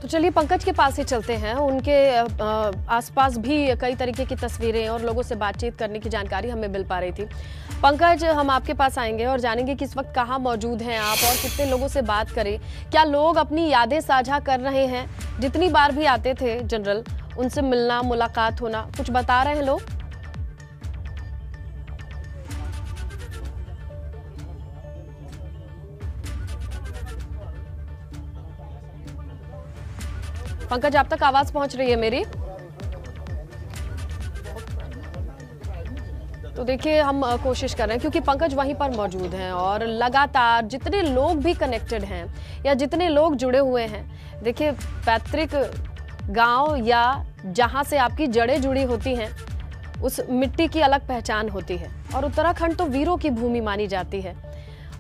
तो चलिए पंकज के पास ही चलते हैं। उनके आसपास भी कई तरीके की तस्वीरें और लोगों से बातचीत करने की जानकारी हमें मिल पा रही थी। पंकज, हम आपके पास आएंगे और जानेंगे कि इस वक्त कहाँ मौजूद हैं आप और कितने लोगों से बात करें। क्या लोग अपनी यादें साझा कर रहे हैं? जितनी बार भी आते थे जनरल, उनसे मिलना, मुलाकात होना, कुछ बता रहे हैं लोग? पंकज, आप तक आवाज पहुंच रही है मेरी? तो देखिए, हम कोशिश कर रहे हैं क्योंकि पंकज वहीं पर मौजूद हैं और लगातार जितने लोग भी कनेक्टेड हैं या जितने लोग जुड़े हुए हैं, देखिए पैतृक गांव या जहां से आपकी जड़ें जुड़ी होती हैं, उस मिट्टी की अलग पहचान होती है और उत्तराखंड तो वीरों की भूमि मानी जाती है।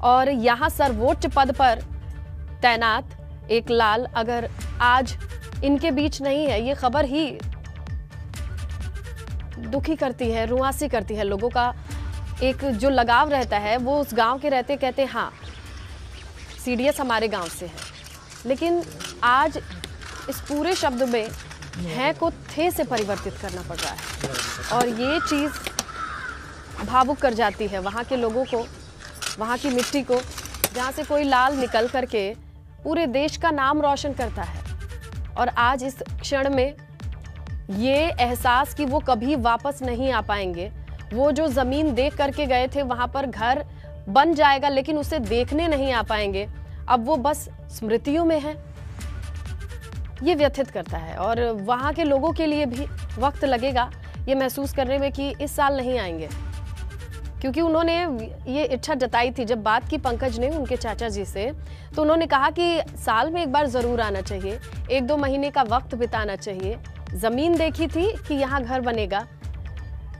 और यहाँ सर्वोच्च पद पर तैनात एक लाल अगर आज इनके बीच नहीं है, ये खबर ही दुखी करती है, रुआसी करती है। लोगों का एक जो लगाव रहता है वो उस गांव के रहते कहते हैं हाँ सीडीएस हमारे गांव से है, लेकिन आज इस पूरे शब्द में है को थे से परिवर्तित करना पड़ रहा है और ये चीज़ भावुक कर जाती है वहाँ के लोगों को, वहाँ की मिट्टी को, जहाँ से कोई लाल निकल करके पूरे देश का नाम रोशन करता है। और आज इस क्षण में ये एहसास कि वो कभी वापस नहीं आ पाएंगे, वो जो ज़मीन देख करके गए थे वहाँ पर घर बन जाएगा लेकिन उसे देखने नहीं आ पाएंगे, अब वो बस स्मृतियों में है, ये व्यथित करता है। और वहाँ के लोगों के लिए भी वक्त लगेगा ये महसूस करने में कि इस साल नहीं आएंगे, क्योंकि उन्होंने ये इच्छा जताई थी। जब बात की पंकज ने उनके चाचा जी से, तो उन्होंने कहा कि साल में एक बार ज़रूर आना चाहिए, 1-2 महीने का वक्त बिताना चाहिए। ज़मीन देखी थी कि यहाँ घर बनेगा,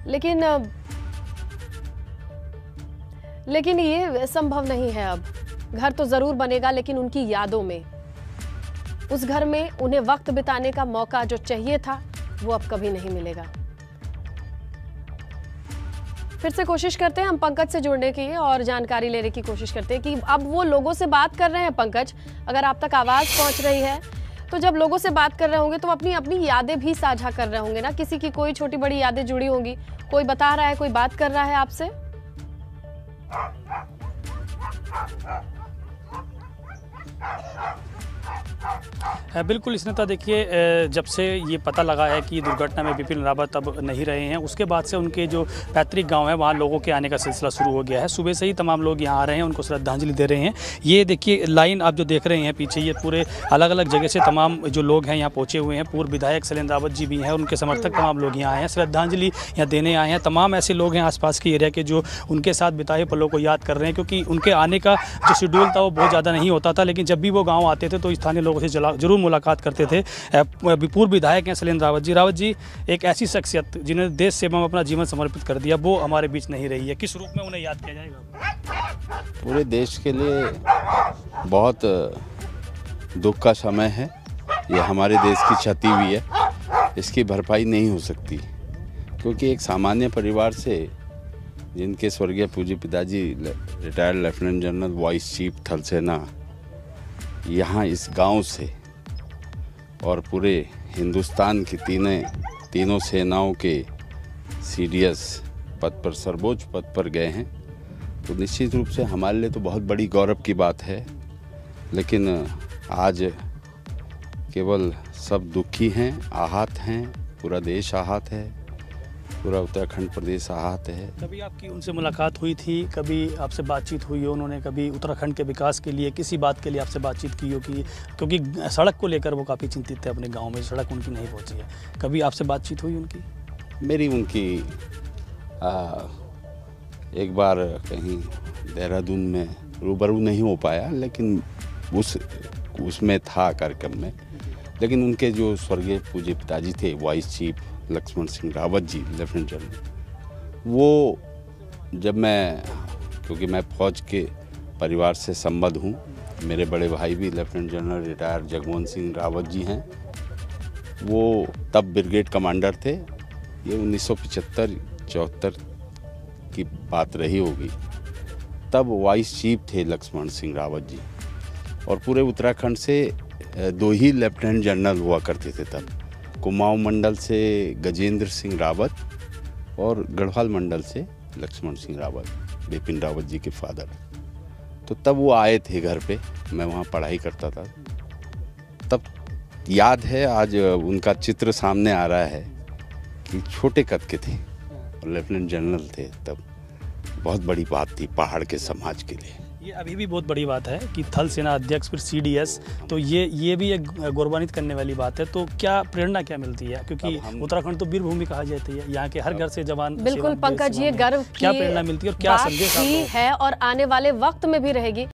लेकिन ये संभव नहीं है। अब घर तो ज़रूर बनेगा लेकिन उनकी यादों में, उस घर में उन्हें वक्त बिताने का मौका जो चाहिए था वो अब कभी नहीं मिलेगा। फिर से कोशिश करते हैं हम पंकज से जुड़ने की और जानकारी लेने की कोशिश करते हैं कि अब वो लोगों से बात कर रहे हैं। पंकज, अगर आप तक आवाज़ पहुंच रही है तो जब लोगों से बात कर रहे होंगे तो अपनी अपनी यादें भी साझा कर रहे होंगे ना, किसी की कोई छोटी बड़ी यादें जुड़ी होंगी, कोई बता रहा है, कोई बात कर रहा है आपसे। बिल्कुल स्नेता, देखिए जब से ये पता लगा है कि दुर्घटना में बिपिन रावत अब नहीं रहे हैं, उसके बाद से उनके जो पैतृक गांव है वहाँ लोगों के आने का सिलसिला शुरू हो गया है। सुबह से ही तमाम लोग यहाँ आ रहे हैं, उनको श्रद्धांजलि दे रहे हैं। ये देखिए लाइन आप जो देख रहे हैं पीछे, ये पूरे अलग अलग जगह से तमाम जो लोग हैं यहाँ पहुँचे हुए हैं। पूर्व विधायक शैलेंद्र रावत जी भी हैं, उनके समर्थक तमाम लोग यहाँ आए हैं, श्रद्धांजलि यहाँ देने आए हैं। तमाम ऐसे लोग हैं आसपास के एरिया के जो उनके साथ बिताए पलों को याद कर रहे हैं, क्योंकि उनके आने का जो शेड्यूल था वो बहुत ज़्यादा नहीं होता था, लेकिन जब भी वो गाँव आते थे तो स्थानीय लोगों से जरूर मुलाकात करते थे। पूर्व विधायक हैं शैलेंद्र रावत जी। रावत जी, एक ऐसी शख्सियत जिन्होंने देश सेवा में अपना जीवन समर्पित कर दिया, वो हमारे बीच नहीं रही है, किस रूप में उन्हें याद किया जाएगा? पूरे देश के लिए बहुत दुख का समय है। ये हमारे देश की क्षति हुई है, इसकी भरपाई नहीं हो सकती, क्योंकि एक सामान्य परिवार से, जिनके स्वर्गीय पूज्य पिताजी retired lieutenant general vice chief थल सेना यहाँ इस गांव से और पूरे हिंदुस्तान की तीनों सेनाओं के सीडीएस पद पर, सर्वोच्च पद पर गए हैं, तो निश्चित रूप से हमारे लिए तो बहुत बड़ी गौरव की बात है। लेकिन आज केवल सब दुखी हैं, आहत हैं, पूरा देश आहत है, पूरा उत्तराखंड प्रदेश आहत है। कभी आपकी उनसे मुलाकात हुई थी, कभी आपसे बातचीत हुई हो, उन्होंने कभी उत्तराखंड के विकास के लिए किसी बात के लिए आपसे बातचीत की हो? कि क्योंकि सड़क को लेकर वो काफ़ी चिंतित थे, अपने गांव में सड़क उनकी नहीं पहुंची है, कभी आपसे बातचीत हुई उनकी? मेरी उनकी एक बार कहीं देहरादून में रूबरू नहीं हो पाया, लेकिन उसमें था कार्यक्रम में। लेकिन उनके जो स्वर्गीय पूज्य पिताजी थे वाइस चीफ लक्ष्मण सिंह रावत जी, लेफ्टिनेंट जनरल, वो जब क्योंकि मैं फौज के परिवार से संबद्ध हूँ, मेरे बड़े भाई भी lieutenant general retired Jagmohan Singh Rawat ji हैं, वो तब ब्रिगेड कमांडर थे। ये 1975-74 की बात रही होगी, तब वाइस चीफ थे लक्ष्मण सिंह रावत जी, और पूरे उत्तराखंड से दो ही लेफ्टिनेंट जनरल हुआ करते थे तब, कुमाऊं मंडल से गजेंद्र सिंह रावत और गढ़वाल मंडल से लक्ष्मण सिंह रावत, बिपिन रावत जी के फादर। तो तब वो आए थे घर पे, मैं वहाँ पढ़ाई करता था। तब याद है, आज उनका चित्र सामने आ रहा है कि छोटे कद के थे और लेफ्टिनेंट जनरल थे तब। बहुत बड़ी बात थी पहाड़ के समाज के लिए। ये अभी भी बहुत बड़ी बात है कि थल सेना अध्यक्ष फिर CDS, तो ये भी एक गौरवान्वित करने वाली बात है। तो क्या प्रेरणा क्या मिलती है, क्योंकि उत्तराखंड तो वीर भूमि कहा जाती है, यहाँ के हर घर से जवान बिल्कुल पंकज, ये गर्व क्या प्रेरणा मिलती है और क्या संदेश है और आने वाले वक्त में भी रहेगी।